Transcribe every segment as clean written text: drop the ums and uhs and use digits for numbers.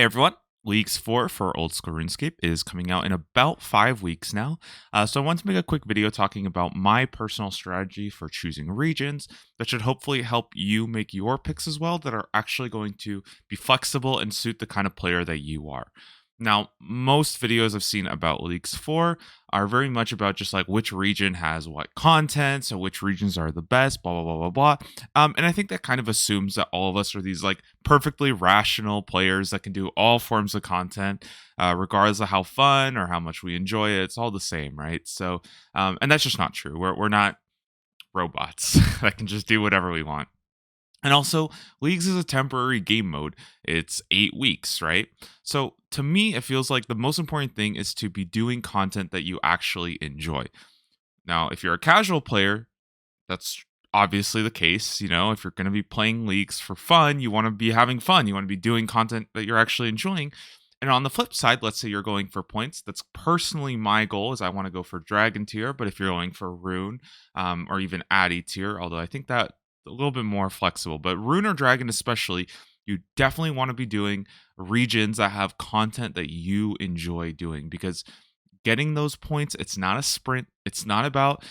everyone. Leagues 4 for Old School RuneScape is coming out in about 5 weeks now. So I want to make a quick video talking about my personal strategy for choosing regions that should hopefully help you make your picks as well that are actually going to be flexible and suit the kind of player that you are. Now, most videos I've seen about Leagues 4 are very much about just like which region has what content, so which regions are the best, blah, blah, blah, blah, blah. And I think that kind of assumes that all of us are these like perfectly rational players that can do all forms of content, regardless of how fun or how much we enjoy it. It's all the same, right? So, and that's just not true. We're not robots that can just do whatever we want. And also, Leagues is a temporary game mode. It's 8 weeks, right? So to me, it feels like the most important thing is to be doing content that you actually enjoy. Now, if you're a casual player, that's obviously the case. You know, if you're going to be playing Leagues for fun, you want to be having fun. You want to be doing content that you're actually enjoying. And on the flip side, let's say you're going for points. That's personally my goal is I want to go for Dragon tier. But if you're going for Rune or even Addy tier, although I think that a little bit more flexible, but Rune or Dragon especially, you definitely want to be doing regions that have content that you enjoy doing, because getting those points, it's not a sprint. It's not about,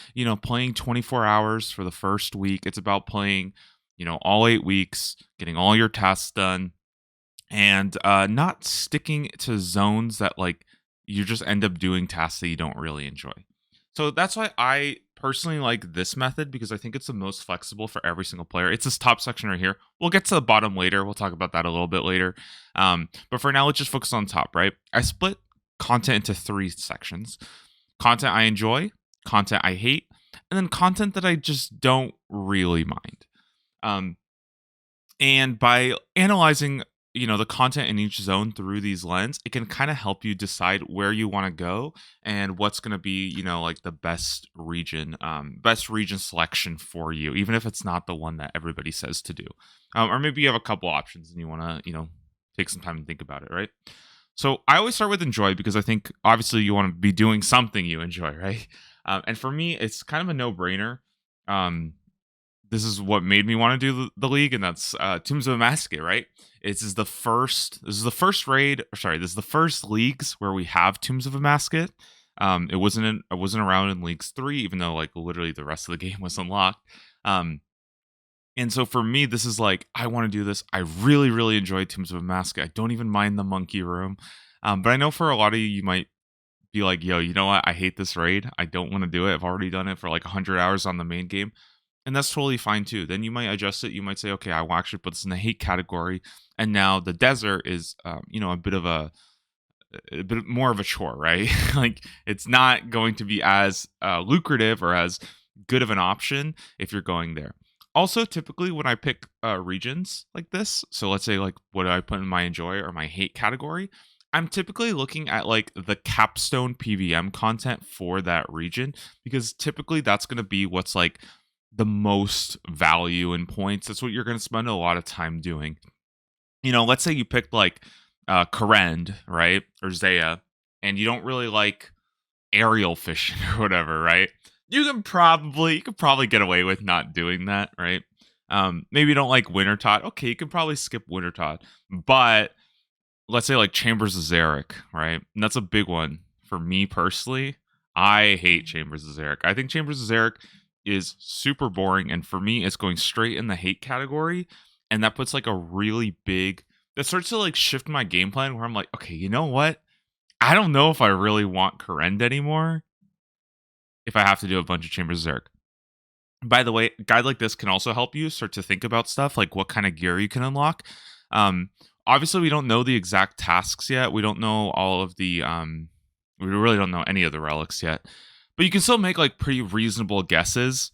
playing 24 hours for the first week. It's about playing, all 8 weeks, getting all your tasks done, and not sticking to zones that like you just end up doing tasks that you don't really enjoy. So that's why I personally like this method, because I think it's the most flexible for every single player. It's this top section right here. We'll get to the bottom later. We'll talk about that a little bit later. But for now, let's just focus on top, right? I split content into 3 sections: content I enjoy, content I hate, and then content that I just don't really mind. And by analyzing the content in each zone through these lens, it can kind of help you decide where you want to go and what's going to be like the best region selection for you, even if it's not the one that everybody says to do. Or maybe you have a couple options and you want to take some time to think about it, right? So I always start with enjoy, because I think obviously you want to be doing something you enjoy, right? And for me, it's kind of a no-brainer. This is what made me want to do the league, and that's Tombs of Amasket, right? This is the first leagues where we have Tombs of Amasket. It wasn't around in Leagues 3, even though like literally the rest of the game was unlocked. And so for me, this is like, I want to do this. I really, really enjoy Tombs of Amasket. I don't even mind the monkey room. But I know for a lot of you might be like, yo, you know what? I hate this raid. I don't want to do it. I've already done it for like 100 hours on the main game. And that's totally fine too. Then you might adjust it. You might say, okay, I will actually put this in the hate category. And now the desert is, a bit more of a chore, right? Like it's not going to be as lucrative or as good of an option if you're going there. Also, typically when I pick regions like this, so let's say like what do I put in my enjoy or my hate category, I'm typically looking at like the capstone PVM content for that region, because typically that's going to be what's like the most value in points. That's what you're going to spend a lot of time doing. Let's say you picked like Karend, right? Or Zaya, and you don't really like aerial fishing or whatever, right? You could probably get away with not doing that, right? Maybe you don't like Wintertot. Okay, you could probably skip Wintertot. But let's say like Chambers of Xeric, right? And that's a big one for me personally. I hate Chambers of Xeric. I think Chambers of Xeric is super boring, and for me it's going straight in the hate category, and that puts like a really big, that starts to like shift my game plan where I'm like, okay, you know what, I don't know if I really want Karend anymore if I have to do a bunch of Chambers of Xeric. By the way, a guide like this can also help you start to think about stuff like what kind of gear you can unlock. Obviously we don't know the exact tasks yet. We don't know all of the we really don't know any of the relics yet. But you can still make like pretty reasonable guesses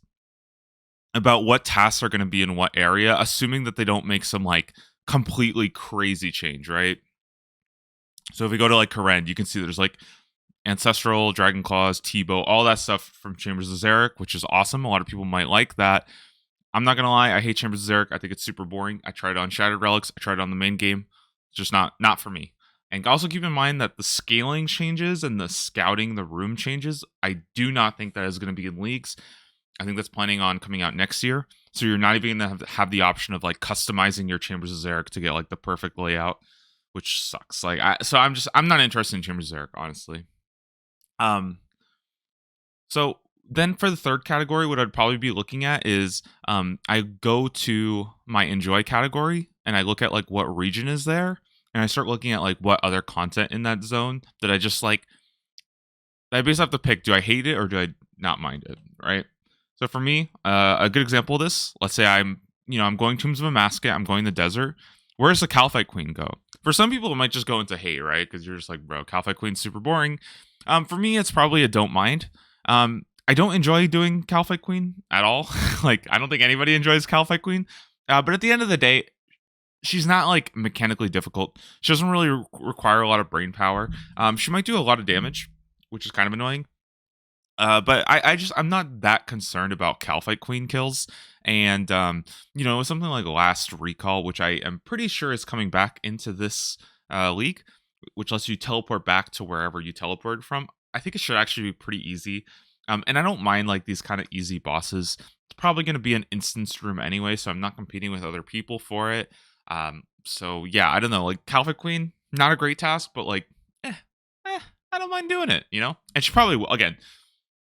about what tasks are going to be in what area, assuming that they don't make some like completely crazy change, right? So if we go to like Karend, you can see there's like Ancestral, Dragon Claws, T-Bow, all that stuff from Chambers of Xeric, which is awesome. A lot of people might like that. I'm not going to lie, I hate Chambers of Xeric. I think it's super boring. I tried it on Shattered Relics. I tried it on the main game. It's just not for me. And also keep in mind that the scaling changes and the scouting the room changes, I do not think that is going to be in Leagues. I think that's planning on coming out next year. So you're not even going to have the option of like customizing your Chambers of Xeric to get like the perfect layout. which sucks. Like, I'm not interested in Chambers of Eric, honestly. Um, so then for the third category, what I'd probably be looking at is I go to my enjoy category and I look at like what region is there, and I start looking at like what other content in that zone that I just like. I basically have to pick: do I hate it or do I not mind it? Right. So for me, a good example of this, let's say I'm going Tombs of Amasket, I'm going the desert. Where's the Calphite Queen go? For some people, it might just go into hate, right? Because you're just like, bro, Calphite Queen's super boring. For me, it's probably a don't mind. I don't enjoy doing Calphite Queen at all. Like, I don't think anybody enjoys Calphite Queen. But at the end of the day, she's not like mechanically difficult. She doesn't really require a lot of brain power. She might do a lot of damage, which is kind of annoying. But I'm not that concerned about Calphite Queen kills. And something like Last Recall, which I am pretty sure is coming back into this league, which lets you teleport back to wherever you teleported from. I think it should actually be pretty easy. And I don't mind like these kind of easy bosses. It's probably going to be an instance room anyway, so I'm not competing with other people for it. So yeah, I don't know. Like Calphite Queen, not a great task, but like, I don't mind doing it, And she probably will. Again,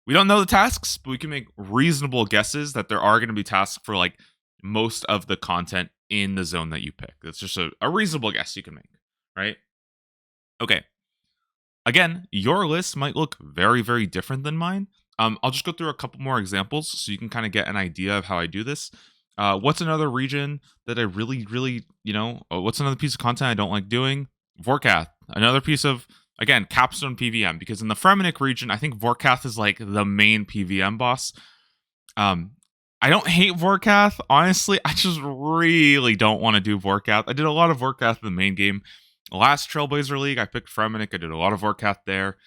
we don't know the tasks, but we can make reasonable guesses that there are going to be tasks for like most of the content in the zone that you pick. That's just a reasonable guess you can make, right? Okay. Again, your list might look very, very different than mine. I'll just go through a couple more examples so you can kind of get an idea of how I do this. What's another region that I really, really, what's another piece of content I don't like doing? Vorkath, another piece of, again, capstone PVM, because in the Fremennik region, I think Vorkath is like the main PVM boss. I don't hate Vorkath, honestly. I just really don't want to do Vorkath. I did a lot of Vorkath in the main game. Last Trailblazer League, I picked Fremennik. I did a lot of Vorkath there.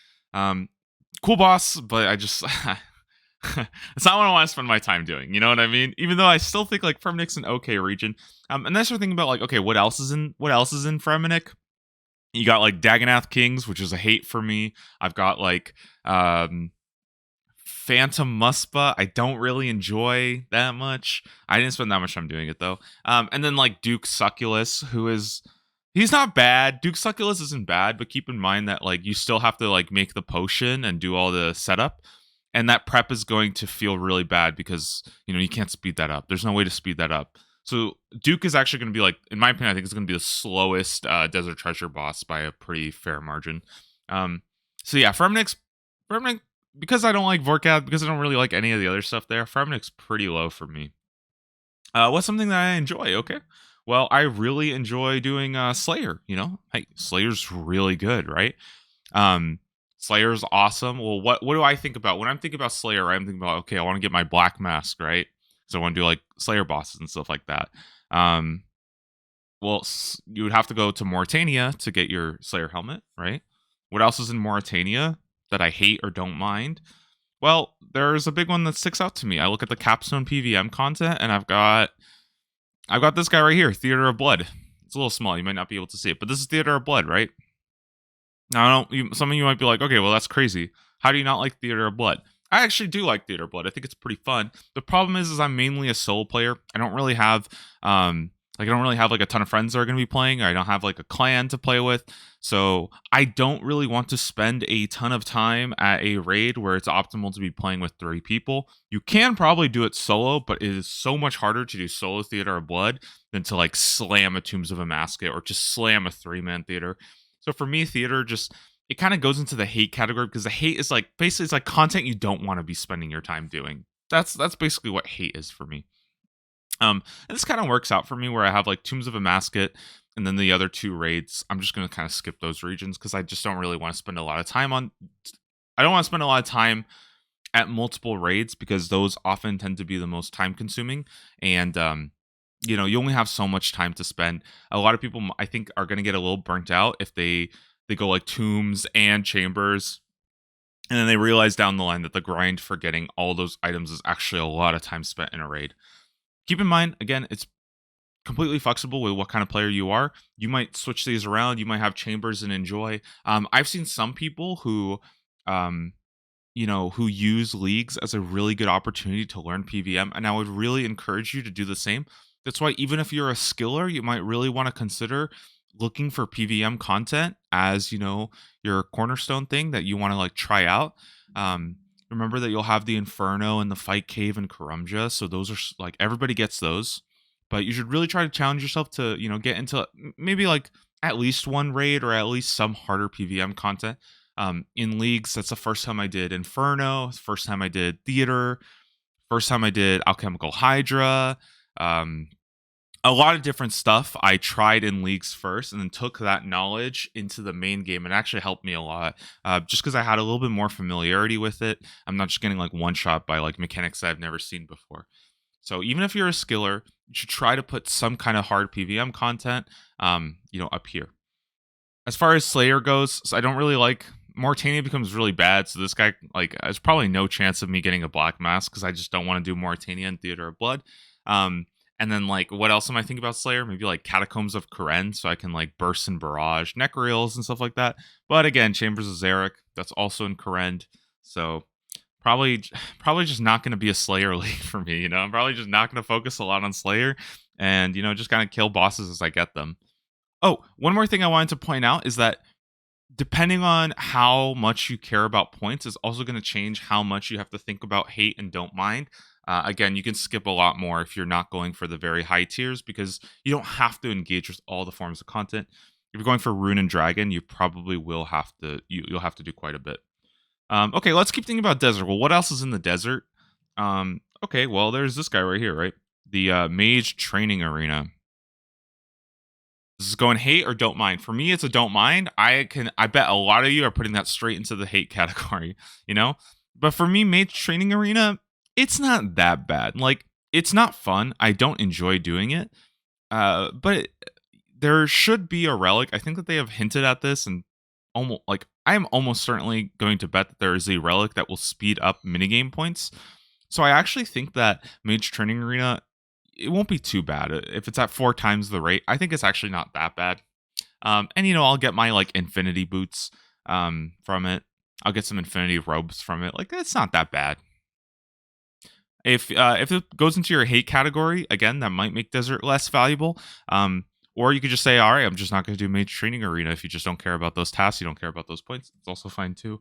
Cool boss, but I just it's not what I want to spend my time doing. You know what I mean? Even though I still think like Fremennik's an okay region. And that's the thing about like, okay, what else is in Fremennik? You got like Dagonath Kings, which is a hate for me. I've got like Phantom Muspa. I don't really enjoy that much. I didn't spend that much time doing it though. And then like Duke Succulus, he's not bad. Duke Succulus isn't bad, but keep in mind that like you still have to like make the potion and do all the setup. And that prep is going to feel really bad because, you can't speed that up. There's no way to speed that up. So Duke is actually going to be like, in my opinion, I think it's going to be the slowest Desert Treasure boss by a pretty fair margin. So yeah, Fremennik, because I don't like Vorkath, because I don't really like any of the other stuff there, Fremennik's pretty low for me. What's something that I enjoy? Okay. Well, I really enjoy doing Slayer, Hey, Slayer's really good, right? Slayer's awesome. Well, what do I think about when I'm thinking about Slayer? Right? I'm thinking about, okay, I want to get my black mask, right? So I want to do like Slayer bosses and stuff like that. Well, you would have to go to Mauritania to get your Slayer helmet, right? What else is in Mauritania that I hate or don't mind? Well, there's a big one that sticks out to me. I look at the capstone PVM content, and I've got this guy right here, Theater of Blood. It's a little small. You might not be able to see it, but this is Theater of Blood, right? Now, some of you might be like, okay, well, that's crazy. How do you not like Theater of Blood? I actually do like Theater of Blood. I think it's pretty fun. The problem is I'm mainly a solo player. I don't really have like a ton of friends that are going to be playing. Or I don't have like a clan to play with. So I don't really want to spend a ton of time at a raid where it's optimal to be playing with 3 people. You can probably do it solo, but it is so much harder to do solo Theater of Blood than to like slam a Tombs of Amasket or just slam a 3-man theater. So for me, theater it kind of goes into the hate category because the hate is like basically it's like content you don't want to be spending your time doing. That's basically what hate is for me. And this kind of works out for me where I have like Tombs of Amasket and then the other 2 raids. I'm just going to kind of skip those regions because I just don't really want to spend a lot of time I don't want to spend a lot of time at multiple raids because those often tend to be the most time consuming. And you only have so much time to spend. A lot of people, I think, are going to get a little burnt out if they go like Tombs and Chambers, and then they realize down the line that the grind for getting all those items is actually a lot of time spent in a raid. Keep in mind, again, it's completely flexible with what kind of player you are. You might switch these around. You might have Chambers and enjoy. I've seen some people who use leagues as a really good opportunity to learn PVM, and I would really encourage you to do the same. That's why even if you're a skiller, you might really want to consider looking for PVM content as, your cornerstone thing that you want to like try out, remember that you'll have the Inferno and the Fight Cave and Karumja. So those are like everybody gets those, but you should really try to challenge yourself to, get into maybe like at least one raid or at least some harder PVM content. In leagues, that's the first time I did Inferno, first time I did Theater, first time I did Alchemical Hydra. A lot of different stuff I tried in leagues first and then took that knowledge into the main game and actually helped me a lot, just because I had a little bit more familiarity with it. I'm not just getting like one shot by like mechanics that I've never seen before. So even if you're a skiller, you should try to put some kind of hard PVM content up here. As far as Slayer goes, so I don't really like Mauritania becomes really bad. So this guy, like, there's probably no chance of me getting a Black Mask because I just don't want to do Mauritania and Theater of Blood. And then, like, what else am I thinking about Slayer? Maybe, like, Catacombs of Karen, so I can, like, burst and barrage Necreals and stuff like that. But again, Chambers of Zarek, that's also in Karen. So probably just not going to be a Slayer league for me, I'm probably just not going to focus a lot on Slayer and, just kind of kill bosses as I get them. Oh, one more thing I wanted to point out is that depending on how much you care about points is also going to change how much you have to think about hate and don't mind. Again, you can skip a lot more if you're not going for the very high tiers because you don't have to engage with all the forms of content. If you're going for Rune and Dragon, you probably will have to you'll have to do quite a bit. Okay, let's keep thinking about desert. Well, what else is in the desert? Okay, well, there's this guy right here, right? The Mage Training Arena. This is going hate or don't mind. For me, it's a don't mind. I bet a lot of you are putting that straight into the hate category, But for me, Mage Training Arena, it's not that bad. Like, it's not fun. I don't enjoy doing it. But there should be a relic. I think that they have hinted at this, and I am almost certainly going to bet that there is a relic that will speed up minigame points. So I actually think that Mage Training Arena, it won't be too bad. If it's at 4 times the rate, I think it's actually not that bad. And I'll get my like infinity boots from it. I'll get some infinity robes from it. Like, it's not that bad. If it goes into your hate category, again, that might make desert less valuable. Or you could just say, all right, I'm just not going to do Mage Training Arena. If you just don't care about those tasks, you don't care about those points, it's also fine too.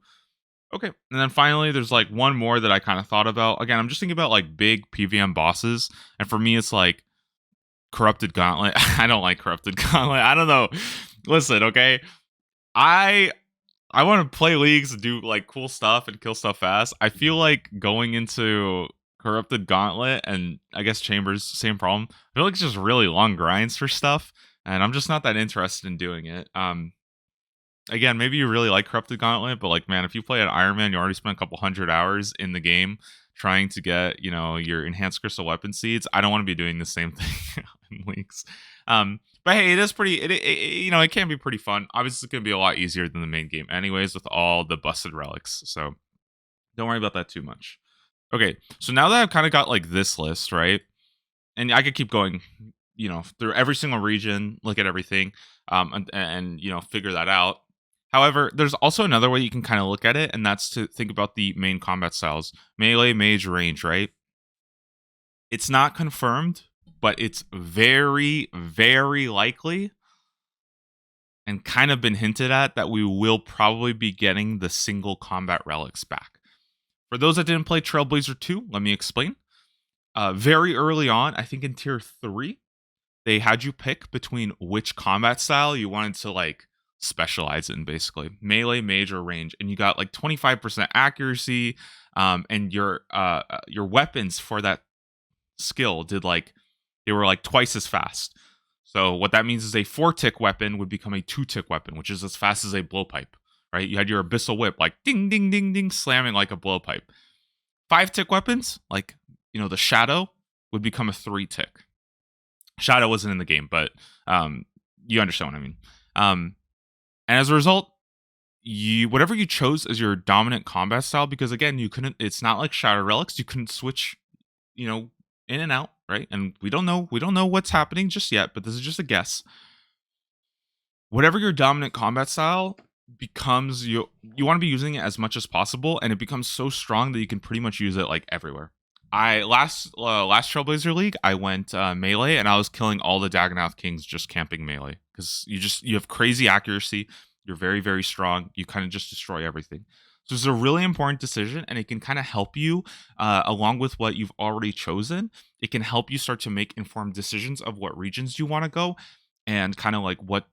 Okay, and then finally, there's like one more that I kind of thought about. Again, I'm just thinking about like big PVM bosses, and for me, it's like Corrupted Gauntlet. I don't like Corrupted Gauntlet. I don't know. Listen, okay, I want to play leagues and do like cool stuff and kill stuff fast. I feel like going into Corrupted Gauntlet and I guess Chambers, same problem. I feel like it's just really long grinds for stuff, and I'm just not that interested in doing it. Again, maybe you really like Corrupted Gauntlet, but like, man, if you play an Iron Man, you already spent a couple 100 hours in the game trying to get, your enhanced crystal weapon seeds. I don't want to be doing the same thing in leagues. But hey, it is pretty. It can be pretty fun. Obviously, it's gonna be a lot easier than the main game, anyways, with all the busted relics. So don't worry about that too much. Okay, so now that I've kind of got like this list, right, and I could keep going, through every single region, look at everything, and figure that out. However, there's also another way you can kind of look at it, and that's to think about the main combat styles. Melee, mage, range, right? It's not confirmed, but it's very, very likely and kind of been hinted at that we will probably be getting the single combat relics back. For those that didn't play Trailblazer 2, let me explain. Very early on, I think in Tier 3, they had you pick between which combat style you wanted to, like, specialize in, basically melee, mage, or range, and you got like 25% accuracy, and your weapons for that skill they were like twice as fast. So what that means is a 4-tick weapon would become a 2-tick weapon, which is as fast as a blowpipe, right? You had your abyssal whip, like ding ding ding ding, slamming like a blowpipe. 5-tick weapons, like the shadow, would become a 3-tick. Shadow wasn't in the game, but you understand what I mean. And as a result, whatever you chose as your dominant combat style, because again, it's not like Shadow Relics, you couldn't switch, in and out, right? And we don't know what's happening just yet, but this is just a guess. Whatever your dominant combat style becomes, you want to be using it as much as possible, and it becomes so strong that you can pretty much use it like everywhere. Last Trailblazer League, I went melee, and I was killing all the Dagonoth Kings just camping melee. because you have crazy accuracy. You're very, very strong. You kind of just destroy everything. So it's a really important decision, and it can kind of help you along with what you've already chosen. It can help you start to make informed decisions of what regions you want to go, and kind of like what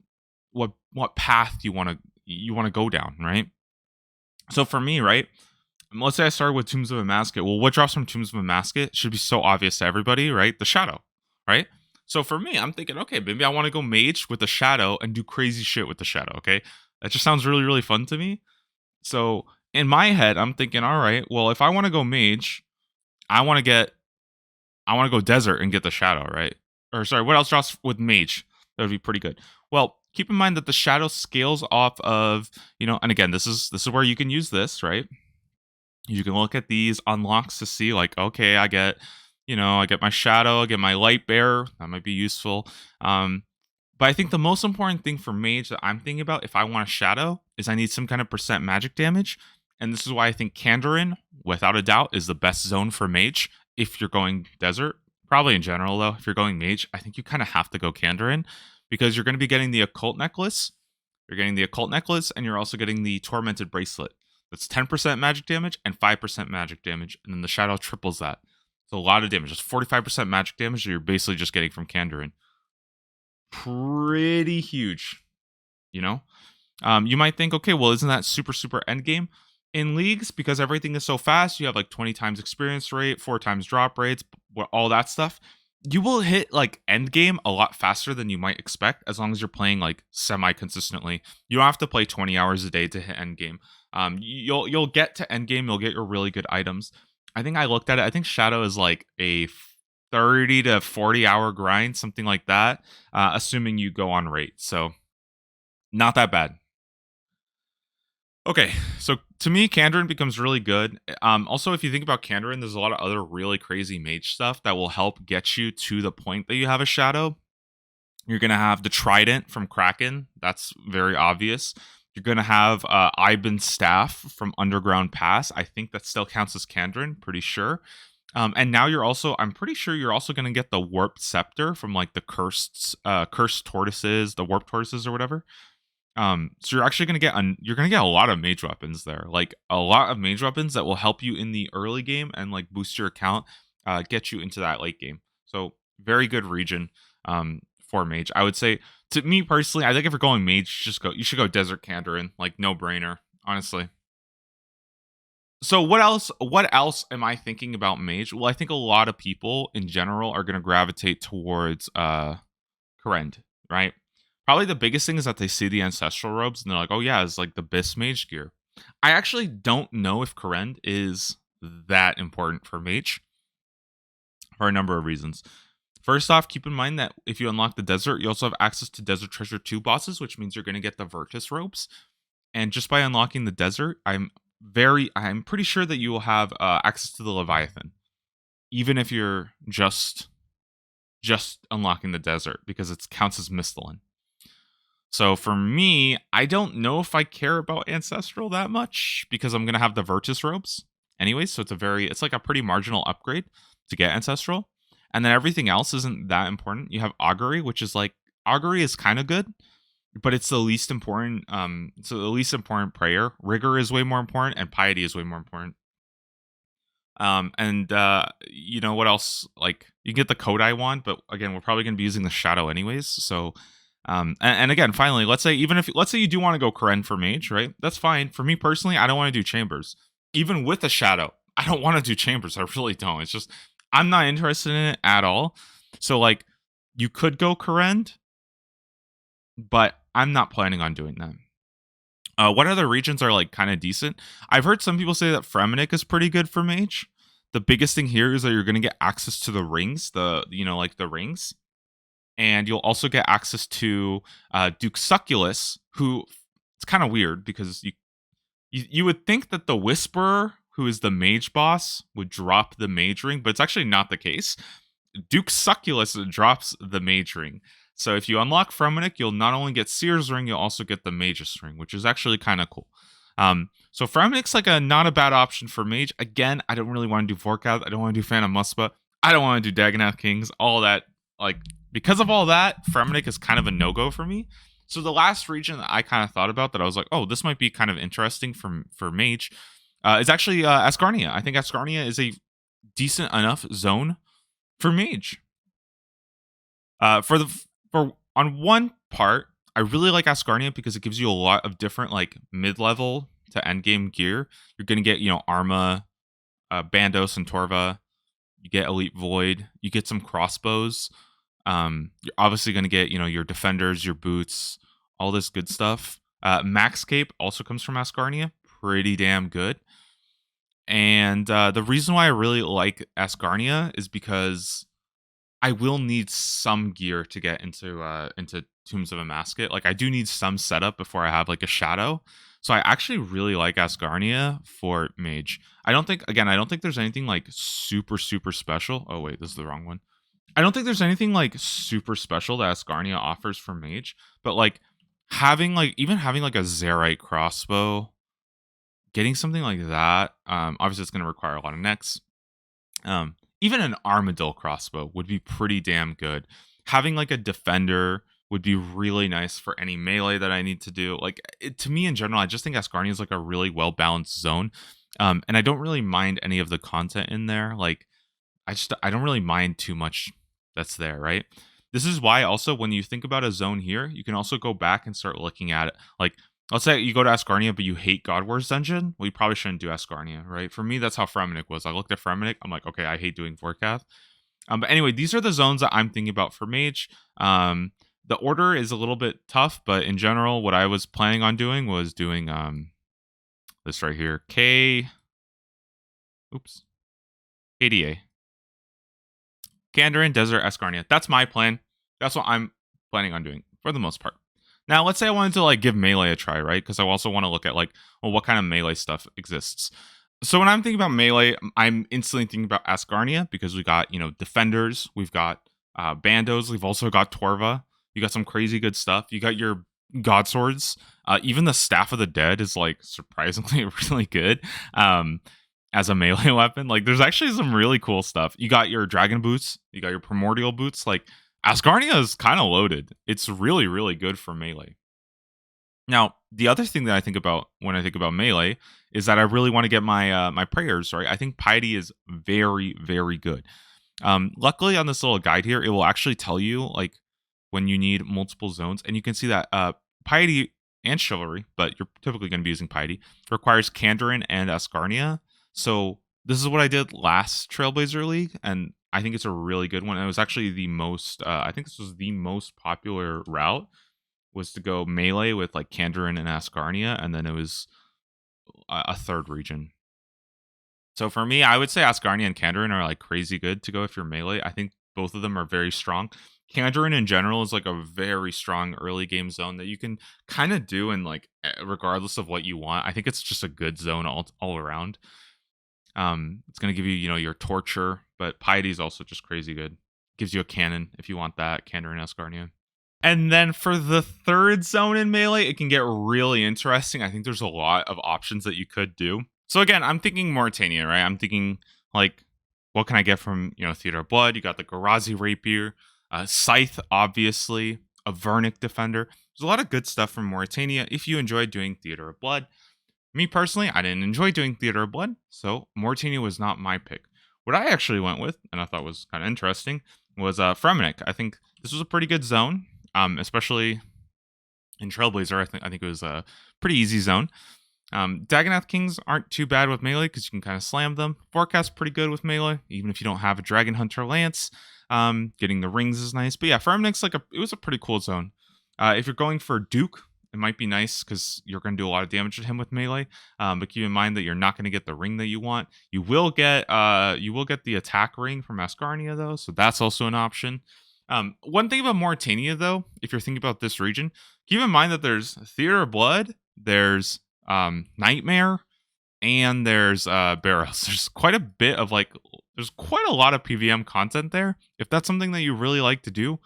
path you want to go down, right? So for me, right, let's say I started with Tombs of Amasket. Well, what drops from Tombs of Amasket should be so obvious to everybody, right? The Shadow, right? So for me, I'm thinking, okay, maybe I want to go Mage with the Shadow and do crazy shit with the Shadow, okay? That just sounds really, really fun to me. So in my head, I'm thinking, all right, well, if I want to go Mage, I want to get, I want to go Desert and get the Shadow, right? Or sorry, what else drops with Mage? That would be pretty good. Well, keep in mind that the Shadow scales off of, and again, this is where you can use this, right? You can look at these unlocks to see like, okay, I get my Shadow, I get my Light Bearer. That might be useful. But I think the most important thing for Mage that I'm thinking about if I want a Shadow is I need some kind of percent magic damage. And this is why I think Kandarin, without a doubt, is the best zone for Mage if you're going Desert. Probably in general, though, if you're going Mage, I think you kind of have to go Kandarin because you're going to be getting the Occult Necklace. You're getting the Occult Necklace, and you're also getting the Tormented Bracelet. That's 10% magic damage and 5% magic damage, and then the Shadow triples that. It's a lot of damage. It's 45% magic damage that you're basically just getting from Kandarin. Pretty huge, you know? You might think, okay, well, isn't that super, super endgame? In leagues, because everything is so fast, you have like 20 times experience rate, 4 times drop rates, all that stuff. You will hit like endgame a lot faster than you might expect as long as you're playing like semi-consistently. You don't have to play 20 hours a day to hit endgame. You'll get to endgame, you'll get your really good items. I think I looked at it. I think Shadow is like a 30 to 40 hour grind, something like that, assuming you go on rate. So not that bad. Okay, so to me, Kandarin becomes really good. Also, if you think about Kandarin, there's a lot of other really crazy mage stuff that will help get you to the point that you have a Shadow. You're going to have the Trident from Kraken. That's very obvious. You're going to have Iban's Staff from Underground Pass. I think that still counts as Kandarin, pretty sure. And now I'm pretty sure you're also going to get the Warped Scepter from like the cursed tortoises, the Warped Tortoises or whatever. So you're actually gonna get a lot of mage weapons there, like a lot of mage weapons that will help you in the early game and like boost your account, get you into that late game. So very good region, for mage. I would say to me personally, I think if you're going mage, you should go Desert Kandarin, like no brainer, honestly. So what else? What else am I thinking about mage? Well, I think a lot of people in general are gonna gravitate towards Kourend, right? Probably the biggest thing is that they see the ancestral robes and they're like, "Oh yeah, it's like the best mage gear." I actually don't know if Kourend is that important for mage for a number of reasons. First off, keep in mind that if you unlock the desert, you also have access to Desert Treasure 2 bosses, which means you're going to get the Virtus robes. And just by unlocking the desert, I'm pretty sure that you will have access to the Leviathan, even if you're just unlocking the desert because it counts as Misthalin. So for me, I don't know if I care about Ancestral that much because I'm gonna have the Virtus robes anyway. So it's like a pretty marginal upgrade to get Ancestral, and then everything else isn't that important. You have Augury, which is like Augury is kind of good, but it's the least important. So the least important prayer. Rigor is way more important, and Piety is way more important. And you know what else? Like you get the Kodai wand, but again, we're probably gonna be using the Shadow anyways. So and again, finally, let's say you do want to go Kourend for mage, right? That's fine. For me personally, I don't want to do chambers. Even with a Shadow, I don't want to do chambers. I really don't. It's just I'm not interested in it at all. So like you could go Kourend, but I'm not planning on doing that. What other regions are like kind of decent? I've heard some people say that Fremennik is pretty good for mage. The biggest thing here is that you're going to get access to the rings, like the rings. And you'll also get access to Duke Succulus, who it's kind of weird because you would think that the Whisperer, who is the mage boss, would drop the mage ring, but it's actually not the case. Duke Succulus drops the mage ring. So if you unlock Fremennik, you'll not only get Seer's ring, you'll also get the Magus ring, which is actually kind of cool. So Fremennik's like not a bad option for mage. Again, I don't really want to do Vorkath. I don't want to do Phantom Muspa. I don't want to do Dagonath Kings. All that like because of all that, Fremennik is kind of a no go for me. So the last region that I kind of thought about that I was like, oh, this might be kind of interesting for Mage, is actually Asgarnia. I think Asgarnia is a decent enough zone for Mage. For on one part, I really like Asgarnia because it gives you a lot of different like mid level to end game gear. You're gonna get Arma, Bandos, and Torva. You get Elite Void. You get some crossbows. You're obviously gonna get your defenders, your boots, all this good stuff. Max Cape also comes from Asgarnia, pretty damn good. And the reason why I really like Asgarnia is because I will need some gear to get into Tombs of Amasket. Like I do need some setup before I have like a shadow. So I actually really like Asgarnia for Mage. I don't think there's anything like super special. Oh wait, this is the wrong one. I don't think there's anything like super special that Asgarnia offers for Mage, but like having like a Zerite crossbow, getting something like that, obviously it's gonna require a lot of necks. Even an Armadillo crossbow would be pretty damn good. Having like a defender would be really nice for any melee that I need to do. Like to me in general, I just think Asgarnia is like a really well balanced zone, and I don't really mind any of the content in there. Like I don't really mind too much that's there, right? This is why also when you think about a zone here, you can also go back and start looking at it. Like let's say you go to Asgarnia, but you hate God Wars Dungeon. Well, you probably shouldn't do Asgarnia, right? For me, that's how Fremennik was. I looked at Fremennik. I'm like, okay, I hate doing Forecast. But anyway, these are the zones that I'm thinking about for Mage. The order is a little bit tough, but in general, what I was planning on doing was doing this right here. KDA. Kandarin, Desert, Asgarnia. That's my plan. That's what I'm planning on doing for the most part. Now, let's say I wanted to like give melee a try, right? Because I also want to look at like, well, what kind of melee stuff exists. So when I'm thinking about melee, I'm instantly thinking about Asgarnia because we got defenders, we've got bandos, we've also got Torva. You got some crazy good stuff. You got your god swords. Even the Staff of the Dead is like surprisingly really good. As a melee weapon. Like there's actually some really cool stuff. You got your dragon boots, you got your primordial boots. Like Asgarnia is kind of loaded. It's really, really good for melee. Now, the other thing that I think about when I think about melee is that I really want to get my prayers, right? I think piety is very, very good. Luckily on this little guide here, it will actually tell you like when you need multiple zones, and you can see that piety and chivalry, but you're typically going to be using piety, requires Kandarin and Asgarnia. So this is what I did last Trailblazer League, and I think it's a really good one. It was actually the most, I think this was the most popular route, was to go melee with like Kandarin and Asgarnia, and then it was a third region. So for me, I would say Asgarnia and Kandarin are like crazy good to go if you're melee. I think both of them are very strong. Kandarin in general is like a very strong early game zone that you can kind of do in like regardless of what you want. I think it's just a good zone all around. It's going to give you, your torture, but piety is also just crazy good. Gives you a cannon if you want that, Kandarin Asgarnia. And then for the third zone in melee, it can get really interesting. I think there's a lot of options that you could do. So again, I'm thinking Mauritania, right? I'm thinking like, what can I get from, Theater of Blood? You got the Garazi Rapier, Scythe, obviously, a Vernic Defender. There's a lot of good stuff from Mauritania if you enjoy doing Theater of Blood. Me personally, I didn't enjoy doing Theater of Blood, so Mauritania was not my pick. What I actually went with, and I thought was kind of interesting, was Fremennik. I think this was a pretty good zone, especially in Trailblazer. I think it was a pretty easy zone. Dagonath Kings aren't too bad with melee because you can kind of slam them. Forecast pretty good with melee, even if you don't have a Dragon Hunter Lance. Getting the rings is nice, but yeah, Fremennik's it was a pretty cool zone. If you're going for Duke, it might be nice because you're going to do a lot of damage to him with melee. But keep in mind that you're not going to get the ring that you want. You will get the attack ring from Asgarnia though, so that's also an option. One thing about Mauritania though, if you're thinking about this region, keep in mind that there's Theater of Blood, there's Nightmare, and there's Barrows. There's quite a bit of there's quite a lot of PVM content there. If that's something that you really like to do,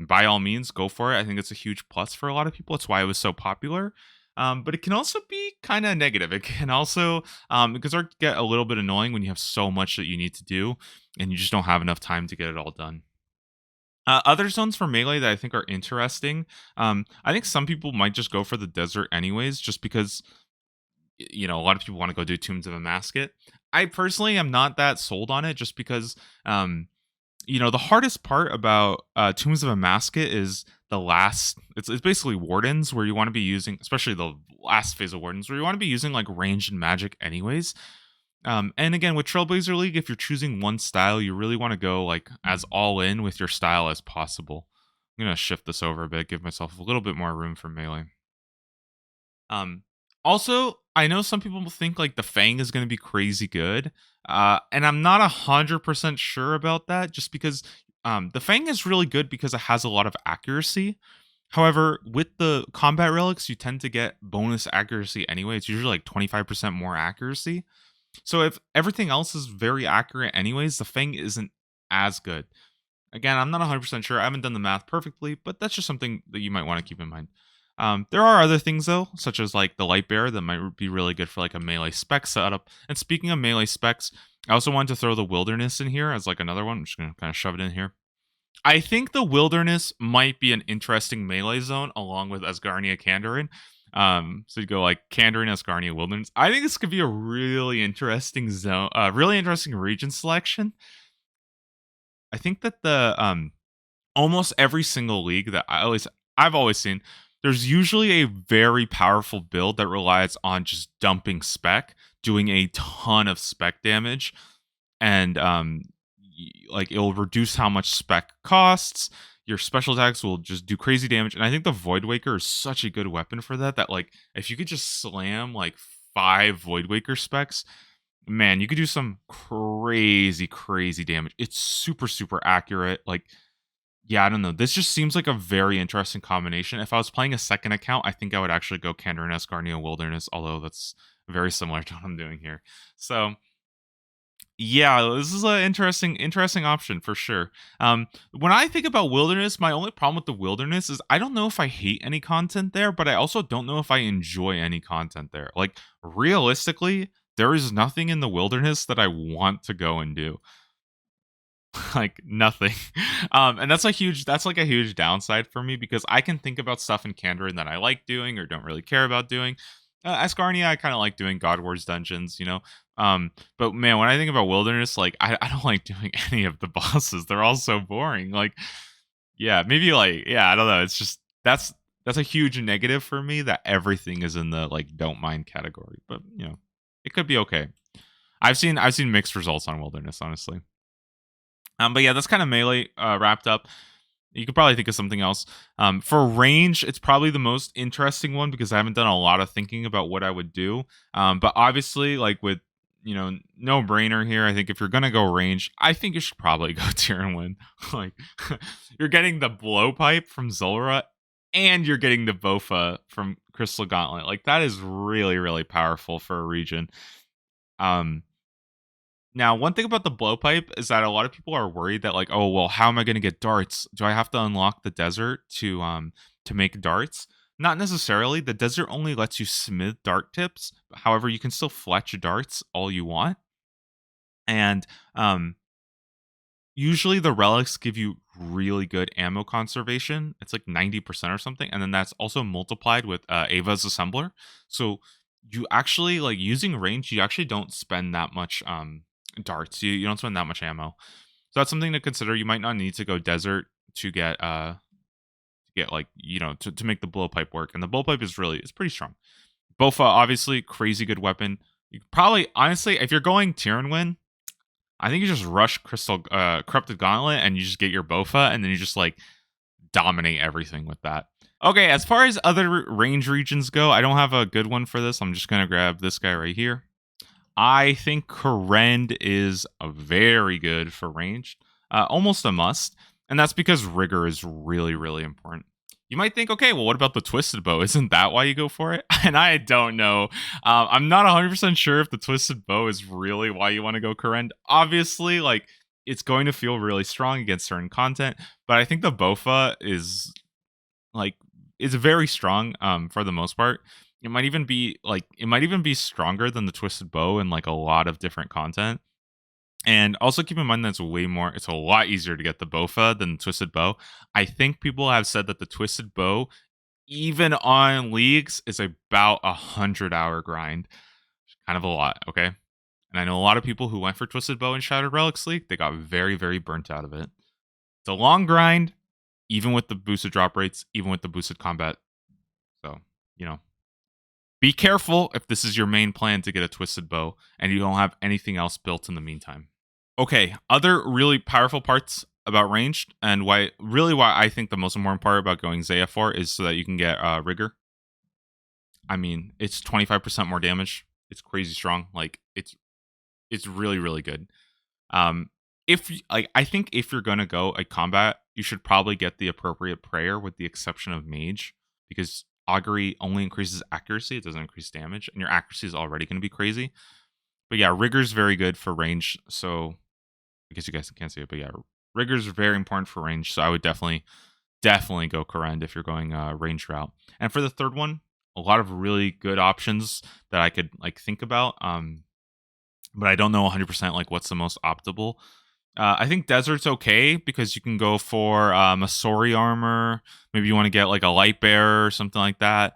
by all means, go for it. I think it's a huge plus for a lot of people. It's why it was so popular. But it can also be kind of negative. It can also, it can start to get a little bit annoying when you have so much that you need to do and you just don't have enough time to get it all done. Other zones for melee that I think are interesting. I think some people might just go for the desert anyways, just because a lot of people want to go do Tombs of Amasket. I personally am not that sold on it, just because the hardest part about Tombs of Amasket is the last. It's basically Wardens, where you want to be using, especially the last phase of Wardens, where you want to be using like ranged and magic anyways. And again, with Trailblazer League, if you're choosing one style, you really want to go like as all in with your style as possible. I'm gonna shift this over a bit, give myself a little bit more room for melee. Um, Also, I know some people think like the Fang is going to be crazy good, and I'm not 100% sure about that. Just because the Fang is really good because it has a lot of accuracy. However, with the combat relics, you tend to get bonus accuracy anyway. It's usually like 25% more accuracy. So if everything else is very accurate anyways, the Fang isn't as good. Again, I'm not 100% sure. I haven't done the math perfectly, but that's just something that you might want to keep in mind. There are other things though, such as like the light bearer that might be really good for like a melee spec setup. And speaking of melee specs, I also wanted to throw the wilderness in here as like another one. I'm just gonna kind of shove it in here. I think the wilderness might be an interesting melee zone along with Asgarnia Kandarin. So you go like Kandarin, Asgarnia, Wilderness. I think this could be a really interesting zone, really interesting region selection. I think that the almost every single league that I've always seen, there's usually a very powerful build that relies on just dumping spec, doing a ton of spec damage, and like it'll reduce how much spec costs. Your special attacks will just do crazy damage, and I think the Void Waker is such a good weapon for that. That like if you could just slam like 5 Void Waker specs, man, you could do some crazy damage. It's super accurate. Like, yeah, I don't know. This just seems like a very interesting combination. If I was playing a second account, I think I would actually go Kandarin, Escarnia, Wilderness, although that's very similar to what I'm doing here. So yeah, this is an interesting option for sure. When I think about Wilderness, my only problem with the Wilderness is I don't know if I hate any content there, but I also don't know if I enjoy any content there. Like realistically, there is nothing in the Wilderness that I want to go and do. Like nothing. And that's like a huge downside for me, because I can think about stuff in Kandarin that I like doing or don't really care about doing. Asgarnia, I kind of like doing God Wars dungeons. But man, when I think about Wilderness, like I don't like doing any of the bosses. They're all so boring. Like, yeah, maybe like, yeah, I don't know. It's just that's a huge negative for me, that everything is in the like don't mind category. But it could be okay. I've seen mixed results on Wilderness, honestly. But yeah, that's kind of melee wrapped up. You could probably think of something else. For range, it's probably the most interesting one, because I haven't done a lot of thinking about what I would do. But obviously, like with no brainer here. I think if you're gonna go range, I think you should probably go Tyrannwyn. Like you're getting the blowpipe from Zulra, and you're getting the Bofa from Crystal Gauntlet. Like that is really powerful for a region. Um, Now, one thing about the blowpipe is that a lot of people are worried that like, oh well, how am I going to get darts? Do I have to unlock the desert to make darts? Not necessarily. The desert only lets you smith dart tips. However, you can still fletch darts all you want. And usually the relics give you really good ammo conservation. It's like 90% or something, and then that's also multiplied with Ava's assembler. So you actually like using range, you actually don't spend that much darts. You don't spend that much ammo. So that's something to consider. You might not need to go desert to get like to make the blowpipe work. And the blowpipe it's pretty strong. Bofa, obviously, crazy good weapon. You could probably, honestly, if you're going Tyrannwyn, I think you just rush Corrupted Gauntlet and you just get your Bofa, and then you just like dominate everything with that. Okay, as far as other range regions go, I don't have a good one for this. I'm just gonna grab this guy right here. I think Kourend is a very good for range, almost a must, and that's because rigor is really important. You might think, okay, well, what about the twisted bow? Isn't that why you go for it? And I don't know. I'm not 100% sure if the twisted bow is really why you want to go Kourend. Obviously, like it's going to feel really strong against certain content, but I think the Bofa is very strong for the most part. It might even be stronger than the twisted bow in like a lot of different content. And also keep in mind that's way more, it's a lot easier to get the Bofa than the Twisted Bow. I think people have said that the Twisted Bow, even on leagues, is about 100-hour grind. Kind of a lot, okay? And I know a lot of people who went for Twisted Bow in Shattered Relics League, they got very, very burnt out of it. It's a long grind, even with the boosted drop rates, even with the boosted combat. So, you know, be careful if this is your main plan to get a Twisted Bow and you don't have anything else built in the meantime. Okay, other really powerful parts about ranged and why I think the most important part about going Zaya for is so that you can get Rigor. I mean, it's 25% more damage. It's crazy strong. Like it's really, really good. If like I think if you're gonna go a combat, you should probably get the appropriate prayer, with the exception of Mage, because Augury only increases accuracy; it doesn't increase damage, and your accuracy is already going to be crazy. But yeah, Rigor's very good for range. So I guess you guys can't see it, but yeah, Rigor's very important for range. So I would definitely go Korend if you're going range route. And for the third one, a lot of really good options that I could like think about. But I don't know 100% like what's the most optimal. I think Desert's okay because you can go for a Sori armor. Maybe you want to get like a light bearer or something like that.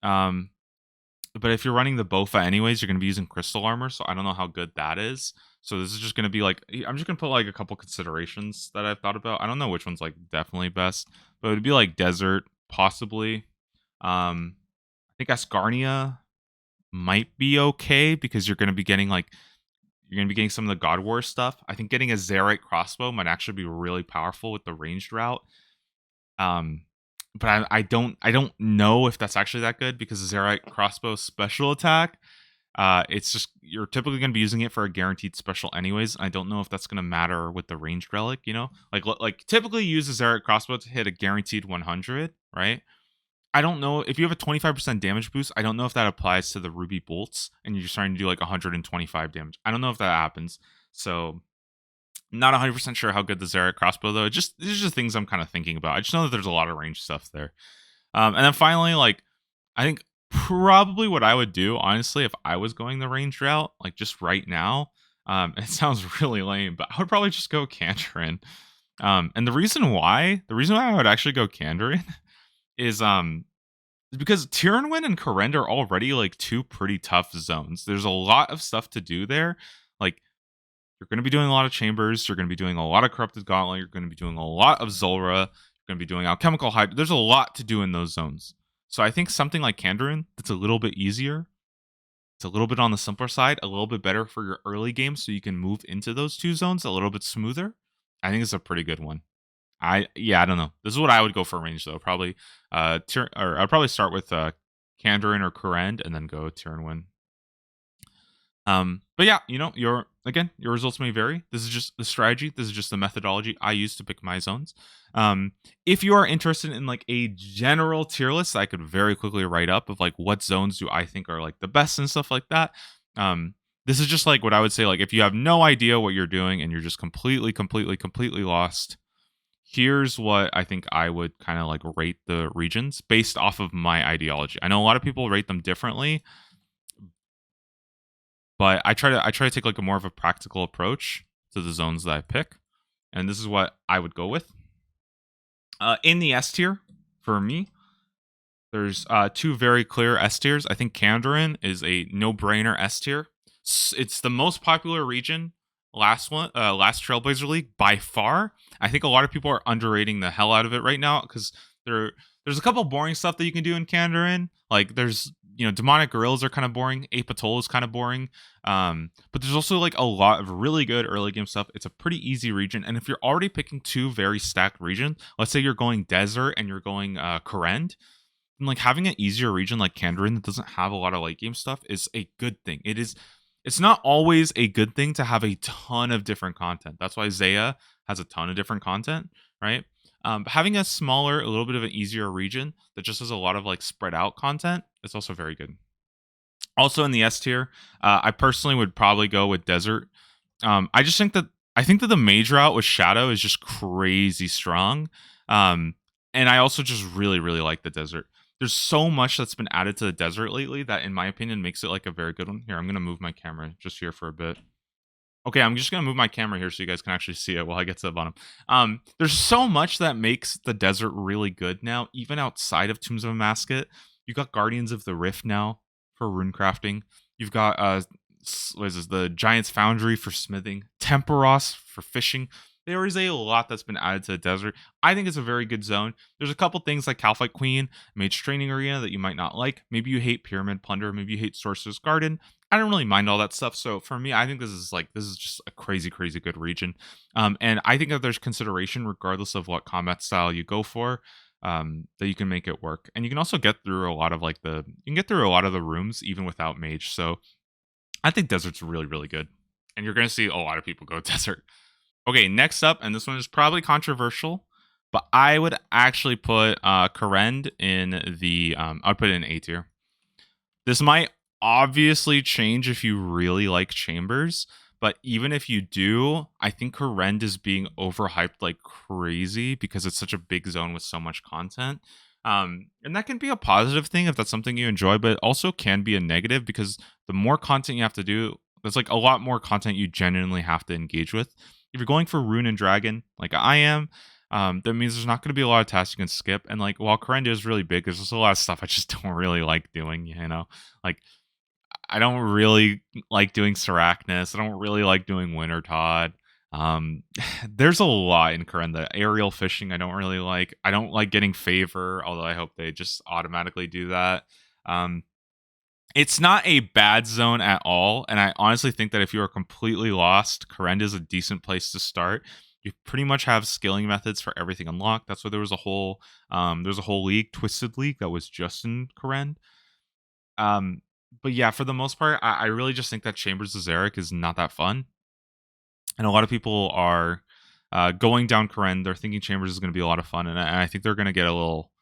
But if you're running the Bofa anyways, you're going to be using crystal armor. So I don't know how good that is. So this is just going to be like, I'm just going to put like a couple considerations that I've thought about. I don't know which one's like definitely best, but it would be like Desert, possibly. I think Asgarnia might be okay because you're going to be getting like, you're going to be getting some of the God War stuff. I think getting a Zerite crossbow might actually be really powerful with the ranged route. But I don't know if that's actually that good because the Zerite crossbow special attack, it's just you're typically going to be using it for a guaranteed special anyways. I don't know if that's going to matter with the ranged relic. You know, like typically you use a Zerite crossbow to hit a guaranteed 100, right? I don't know if you have a 25% damage boost. I don't know if that applies to the ruby bolts and you're starting to do like 125 damage. I don't know if that happens. So not 100% sure how good the Zerite crossbow though. These are just things I'm kind of thinking about. I just know that there's a lot of range stuff there. And then finally, like I think probably what I would do, honestly, if I was going the range route, like just right now, it sounds really lame, but I would probably just go Kandarin. And the reason why I would actually go Kandarin is because Tyrannwyn and Korend are already like two pretty tough zones. There's a lot of stuff to do there. Like you're going to be doing a lot of chambers. You're going to be doing a lot of Corrupted Gauntlet. You're going to be doing a lot of Zulrah. You're going to be doing Alchemical Hydra. There's a lot to do in those zones. So I think something like Kandarin that's a little bit easier. It's a little bit on the simpler side, a little bit better for your early game so you can move into those two zones a little bit smoother. I think it's a pretty good one. I don't know. This is what I would go for range though. Probably I'd probably start with Kandarin or Korend and then go Tyrannwyn. But yeah, your results may vary. This is just the strategy. This is just the methodology I use to pick my zones. If you are interested in like a general tier list, I could very quickly write up of like what zones do I think are like the best and stuff like that. This is just like what I would say, like if you have no idea what you're doing and you're just completely lost, here's what I think I would kind of like rate the regions based off of my ideology. I know a lot of people rate them differently, but I try to take like a more of a practical approach to the zones that I pick, and this is what I would go with. In the S tier, for me, there's two very clear S tiers. I think Kandarin is a no-brainer S tier. It's the most popular region. Last Trailblazer League by far. I think a lot of people are underrating the hell out of it right now because there's a couple boring stuff that you can do in Kandarin. Like there's demonic gorillas are kind of boring. Apatol is kind of boring. But there's also like a lot of really good early game stuff. It's a pretty easy region, and if you're already picking two very stacked regions, let's say you're going Desert and you're going Korend, and like having an easier region like Kandarin that doesn't have a lot of late game stuff is a good thing. It's not always a good thing to have a ton of different content. That's why Zaya has a ton of different content, right? But having a smaller, a little bit of an easier region that just has a lot of like spread out content, it's also very good. Also in the S tier, I personally would probably go with Desert. I think that the Mage Route with Shadow is just crazy strong. And I also just really, really like the Desert. There's so much that's been added to the Desert lately that, in my opinion, makes it like a very good one. Here, I'm going to move my camera just here for a bit. Okay, I'm just gonna move my camera here so you guys can actually see it while I get to the bottom. There's so much that makes the desert really good now, even outside of Tombs of Amascut. You got Guardians of the Rift now for rune crafting. You've got what is this, the Giant's Foundry for smithing, Temperos for fishing. There is a lot that's been added to the desert. I think it's a very good zone. There's a couple things like Calphite Queen, Mage Training Arena that you might not like. Maybe you hate Pyramid Plunder. Maybe you hate Sorcerer's Garden. I don't really mind all that stuff. So for me, I think this is just a crazy, crazy good region. And I think that there's consideration regardless of what combat style you go for, that you can make it work. And you can also get through a lot of the rooms even without mage. So I think desert's really, really good. And you're gonna see a lot of people go desert. Okay, next up, and this one is probably controversial, but I would actually put Karend in the I'd put it in A tier. This might obviously change if you really like Chambers, but even if you do, I think Horrend is being overhyped like crazy because it's such a big zone with so much content. And that can be a positive thing if that's something you enjoy, but it also can be a negative because the more content you have to do, there's like a lot more content you genuinely have to engage with. If you're going for Rune and Dragon, like I am, that means there's not going to be a lot of tasks you can skip. And like, while Correnda is really big, there's just a lot of stuff I just don't really like doing. Like I don't really like doing Sarachnis. I don't really like doing Winter Todd. There's a lot in Correnda. Aerial fishing, I don't really like. I don't like getting favor, although I hope they just automatically do that. Um, it's not a bad zone at all, and I honestly think that if you are completely lost, Correnda is a decent place to start. You pretty much have scaling methods for everything unlocked. That's why there's a whole league, Twisted League, that was just in Corrend. Um, but yeah, for the most part, I really just think that Chambers of Zarek is not that fun, and a lot of people are going down Corrend. They're thinking Chambers is going to be a lot of fun, and I think they're going to get a little.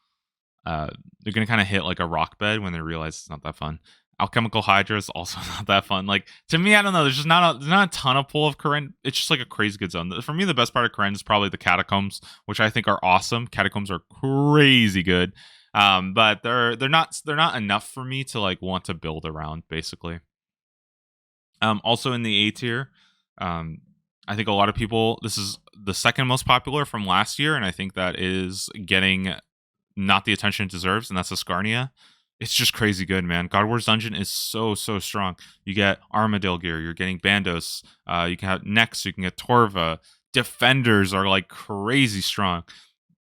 They're going to kind of hit like a rock bed when they realize it's not that fun. Alchemical Hydra is also not that fun. Like to me, I don't know. There's not a ton of pull of Corrend. It's just like a crazy good zone. For me, the best part of Corrend is probably the Catacombs, which I think are awesome. Catacombs are crazy good, but they're not enough for me to like want to build around. Basically, also in the A tier, um, I think a lot of people. This is the second most popular from last year, and I think that is getting not the attention it deserves, and that's Ascarnia. It's just crazy good, man. God War's Dungeon is so, so strong. You get Armadale gear, you're getting Bandos, you can have Nex, you can get Torva. Defenders are like crazy strong.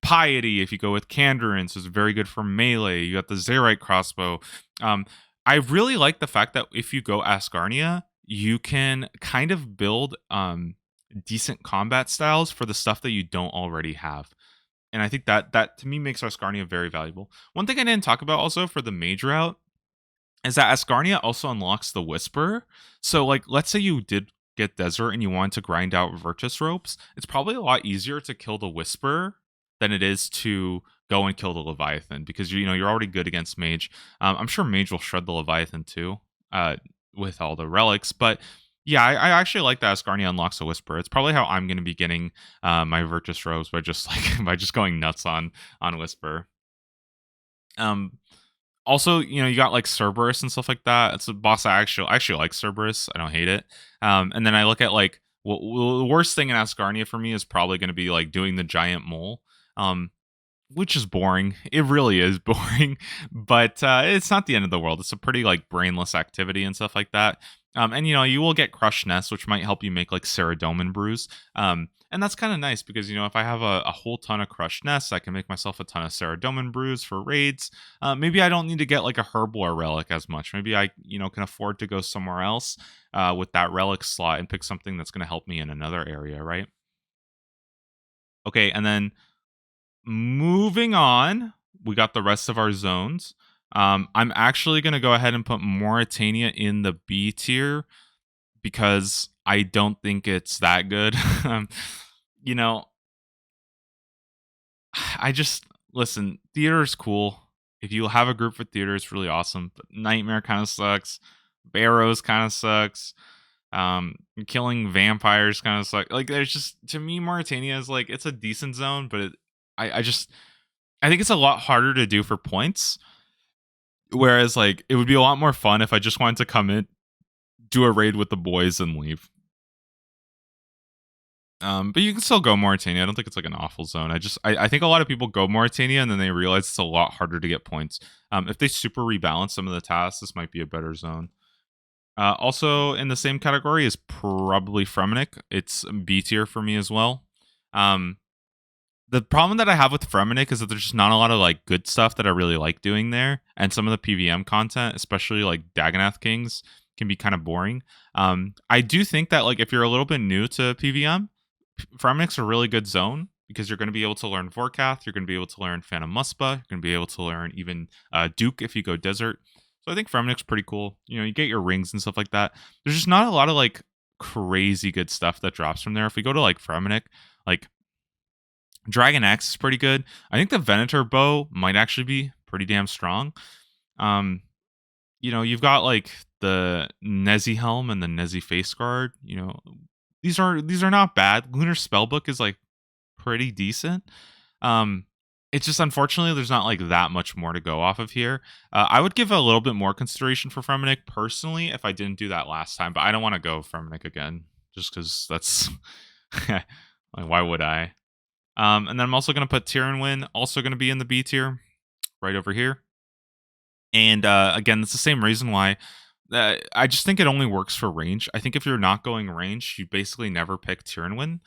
Piety, if you go with Candorins, is very good for melee. You got the Zerite crossbow. I really like the fact that if you go Ascarnia, you can kind of build decent combat styles for the stuff that you don't already have. And I think that to me makes Ascarnia very valuable. One thing I didn't talk about also for the Mage Route is that Ascarnia also unlocks the Whisper. So like let's say you did get Desert and you want to grind out Virtus Ropes, it's probably a lot easier to kill the Whisper than it is to go and kill the Leviathan because you're already good against Mage. I'm sure Mage will shred the Leviathan too, with all the relics, but yeah, I actually like that Ascarnia unlocks a Whisper. It's probably how I'm going to be getting my Virtus Robes by just like by just going nuts on Whisper. Um, Also, you got like Cerberus and stuff like that. It's a boss I actually like Cerberus. I don't hate it. And then I look at like the worst thing in Ascarnia for me is probably going to be like doing the giant mole. Which is boring. It really is boring, but it's not the end of the world. It's a pretty like brainless activity and stuff like that. And you will get crushed nests, which might help you make like Ceradomin brews. And that's kind of nice because if I have a whole ton of crushed nests, I can make myself a ton of Ceradomin brews for raids. Maybe I don't need to get like a herbal or relic as much. Maybe I can afford to go somewhere else with that relic slot and pick something that's going to help me in another area, right? Okay, and then moving on, we got the rest of our zones. I'm actually going to go ahead and put Mauritania in the B tier because I don't think it's that good. you know, I just listen. Theater is cool. If you have a group for theater, it's really awesome. But Nightmare kind of sucks. Barrows kind of sucks. Killing vampires kind of sucks. Like, there's just to me, Mauritania is like it's a decent zone, but I think it's a lot harder to do for points. Whereas, like, it would be a lot more fun if I just wanted to come in, do a raid with the boys, and leave. But you can still go Mauritania. I don't think it's like an awful zone. I think a lot of people go Mauritania and then they realize it's a lot harder to get points. If they super rebalance some of the tasks, this might be a better zone. Also in the same category is probably Fremennik. It's B tier for me as well. Um, the problem that I have with Fremennik is that there's just not a lot of like good stuff that I really like doing there, and some of the PVM content, especially like Dagonath Kings, can be kind of boring. I do think that like if you're a little bit new to PVM, Fremennik's a really good zone because you're going to be able to learn Vorkath, you're going to be able to learn Phantom Muspa, you're going to be able to learn even Duke if you go Desert. So I think Fremennik's pretty cool. You know, you get your rings and stuff like that. There's just not a lot of like crazy good stuff that drops from there. If we go to like Fremennik, like Dragon Axe is pretty good. I think the Venator bow might actually be pretty damn strong. Um, you know, you've got like the Nezi helm and the Nezi face guard. You know, these are not bad. Lunar Spellbook is like pretty decent. Um, it's just unfortunately there's not like that much more to go off of here. I would give a little bit more consideration for Fremennik personally if I didn't do that last time, but I don't want to go Fremennik again just because that's like why would I? And then I'm also going to put Tyrannwyn, also going to be in the B tier, right over here. And again, it's the same reason why I just think it only works for range. I think if you're not going range, you basically never pick Tyrannwyn.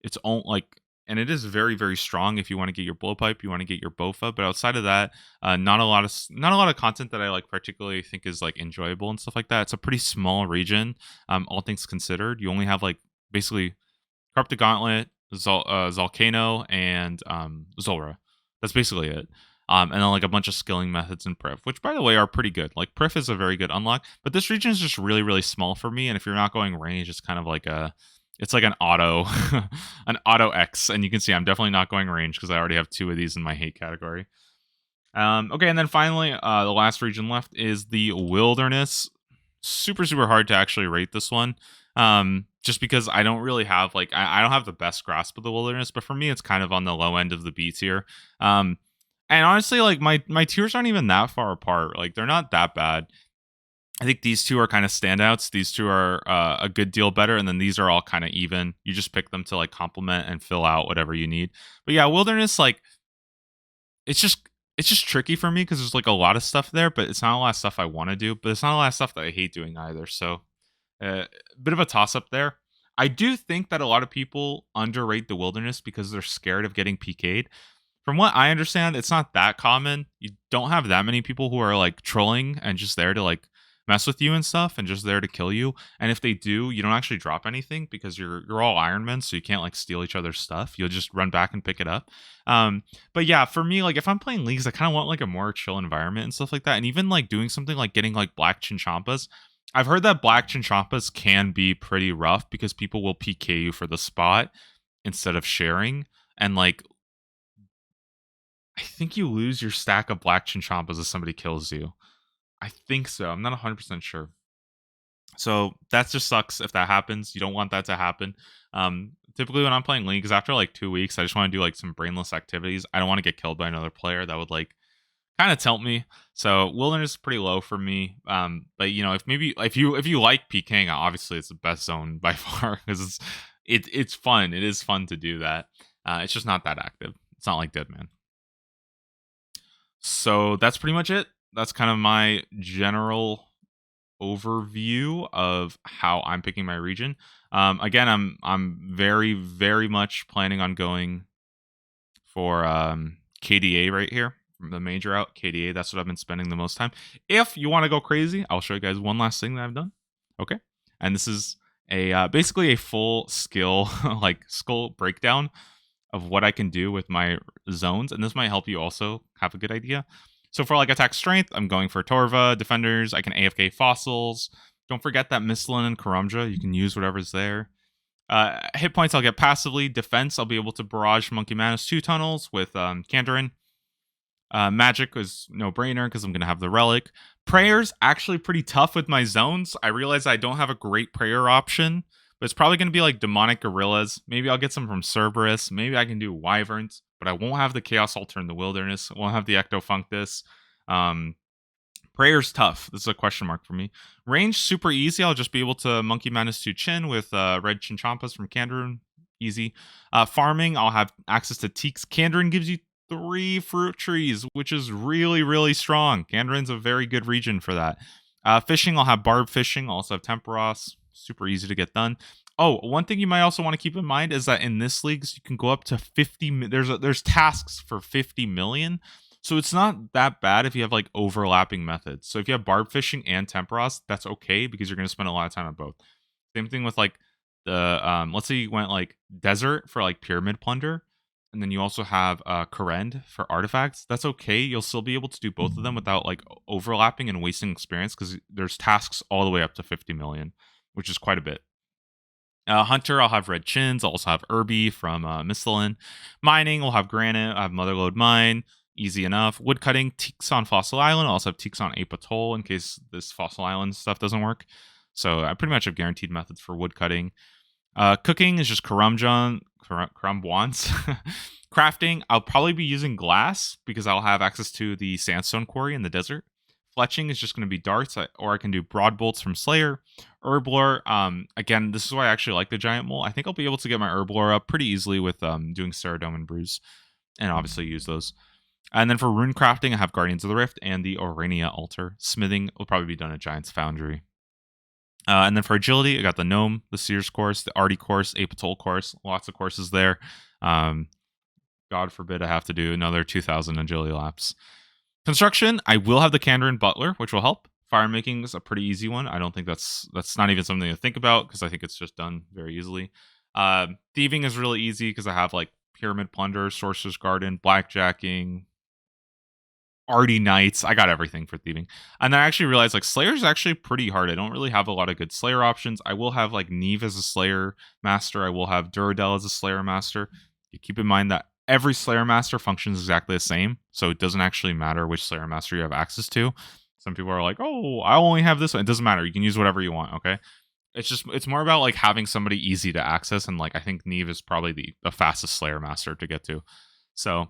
It's all like, and it is very very strong if you want to get your blowpipe, you want to get your Bofa. But outside of that, not a lot of content that I like particularly think is like enjoyable and stuff like that. It's a pretty small region, all things considered. You only have like basically Corrupted Gauntlet, Zalcano, and Zulrah. That's basically it. And then like a bunch of skilling methods in Priv, which by the way are pretty good. Like Priv is a very good unlock, but this region is just really really small for me. And if you're not going range, it's kind of like it's like an auto, an auto X. And you can see I'm definitely not going range because I already have 2 of these in my hate category. Okay, and then finally, the last region left is the Wilderness. Super super hard to actually rate this one. Just because I don't really have like I don't have the best grasp of the Wilderness, but for me it's kind of on the low end of the B tier. And honestly, like my tiers aren't even that far apart. Like they're not that bad. I think these two are kind of standouts. These two are a good deal better, and then these are all kind of even. You just pick them to like complement and fill out whatever you need. But yeah, Wilderness, like it's just tricky for me because there's like a lot of stuff there, but it's not a lot of stuff I want to do. But it's not a lot of stuff that I hate doing either. So a bit of a toss up there. I do think that a lot of people underrate the Wilderness because they're scared of getting PK'd. From what I understand, it's not that common. You don't have that many people who are like trolling and just there to like mess with you and stuff and just there to kill you. And if they do, you don't actually drop anything because you're all Iron Men, so you can't like steal each other's stuff. You'll just run back and pick it up. But yeah, for me, like if I'm playing leagues, I kind of want like a more chill environment and stuff like that. And even like doing something like getting like black Chinchampas. I've heard that black Chinchampas can be pretty rough because people will PK you for the spot instead of sharing. And like I think you lose your stack of black Chinchampas if somebody kills you. I think so. I'm not 100% sure. So that just sucks if that happens. You don't want that to happen. Typically when I'm playing leagues, after like 2 weeks, I just want to do like some brainless activities. I don't want to get killed by another player. That would like kind of tilt me. So Wilderness is pretty low for me. But you know, if you like PKing, obviously it's the best zone by far because it's fun. It is fun to do that. It's just not that active. It's not like Deadman. So that's pretty much it. That's kind of my general overview of how I'm picking my region. Again, I'm very very much planning on going for KDA right here from the Mage Route. KDA, that's what I've been spending the most time. If you want to go crazy, I'll show you guys one last thing that I've done. Okay, and this is a basically a full skill like skill breakdown of what I can do with my zones, and this might help you also have a good idea. So for like attack strength, I'm going for Torva, defenders, I can AFK fossils. Don't forget that Mistlin and Karamja, you can use whatever's there. Hit points I'll get passively. Defense, I'll be able to barrage Monkey Manus 2 tunnels with Kandarin. Magic is no brainer because I'm going to have the Relic. Prayers, actually pretty tough with my zones. I realize I don't have a great prayer option, but it's probably going to be like Demonic Gorillas. Maybe I'll get some from Cerberus. Maybe I can do Wyverns, but I won't have the Chaos Altar in the Wilderness. I won't have the Ectofunctus. Prayer's tough. This is a question mark for me. Range, super easy. I'll just be able to Monkey Manus 2 Chin with Red Chinchampas from Kandarin. easy. Farming, I'll have access to teaks. Kandarin gives you 3 fruit trees, which is really, really strong. Kandarin's a very good region for that. Fishing, I'll have barb fishing. I'll also have Temperos. Super easy to get done. Oh, one thing you might also want to keep in mind is that in this league, you can go up to 50. There's tasks for 50 million. So it's not that bad if you have like overlapping methods. So if you have barb fishing and Temperos, that's okay because you're going to spend a lot of time on both. Same thing with like the let's say you went like desert for like pyramid plunder, and then you also have Karend for artifacts. That's okay. You'll still be able to do both of them without like overlapping and wasting experience because there's tasks all the way up to 50 million, which is quite a bit. Hunter, I'll have red chins. I'll also have Irby from Mistalin. Mining, we'll have granite. I have Motherlode Mine. Easy enough. Woodcutting, Teaks on Fossil Island. I'll also have Teaks on Ape Atoll in case this Fossil Island stuff doesn't work. So I pretty much have guaranteed methods for woodcutting. Cooking is just Karamjans. Crafting, I'll probably be using glass because I'll have access to the sandstone quarry in the desert. Fletching is just going to be darts, or I can do broad bolts from Slayer. Herblore, again, this is why I actually like the giant mole. I think I'll be able to get my Herblore up pretty easily with doing Ceradome and Bruise, and obviously use those. And then for rune crafting, I have Guardians of the Rift and the Orania Altar. Smithing will probably be done at Giant's Foundry. And then for agility, I got the Gnome, the Sears course, the Artie course, Ape Atoll course. Lots of courses there. God forbid I have to do another 2,000 agility laps. Construction, I will have the Kandarin Butler, which will help. Fire making is a pretty easy one. I don't think that's not even something to think about because I think it's just done very easily. Thieving is really easy because I have like Pyramid Plunder, Sorcerer's Garden, Blackjacking, Artie Knights. I got everything for thieving. And then I actually realized like Slayer's actually pretty hard. I don't really have a lot of good Slayer options. I will have like Neve as a Slayer master. I will have Duradel as a Slayer master. You keep in mind that every Slayer master functions exactly the same. So it doesn't actually matter which Slayer master you have access to. Some people are like, oh, I only have this one. It doesn't matter. You can use whatever you want, okay? It's more about like having somebody easy to access. And like I think Neve is probably the fastest Slayer master to get to. So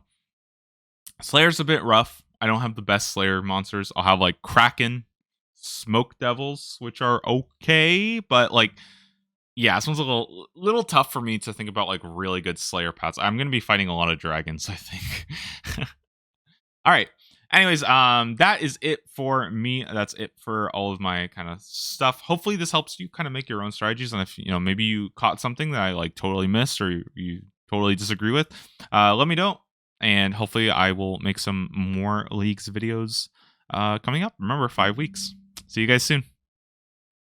Slayer's a bit rough. I don't have the best Slayer monsters. I'll have like Kraken, Smoke Devils, which are okay, but like, yeah, this one's a little tough for me to think about like really good Slayer paths. I'm gonna be fighting a lot of dragons, I think. All right. Anyways, that is it for me. That's it for all of my kind of stuff. Hopefully, this helps you kind of make your own strategies. And if maybe you caught something that I like totally missed or you totally disagree with, let me know. And hopefully I will make some more Leagues videos coming up. Remember, 5 weeks. See you guys soon.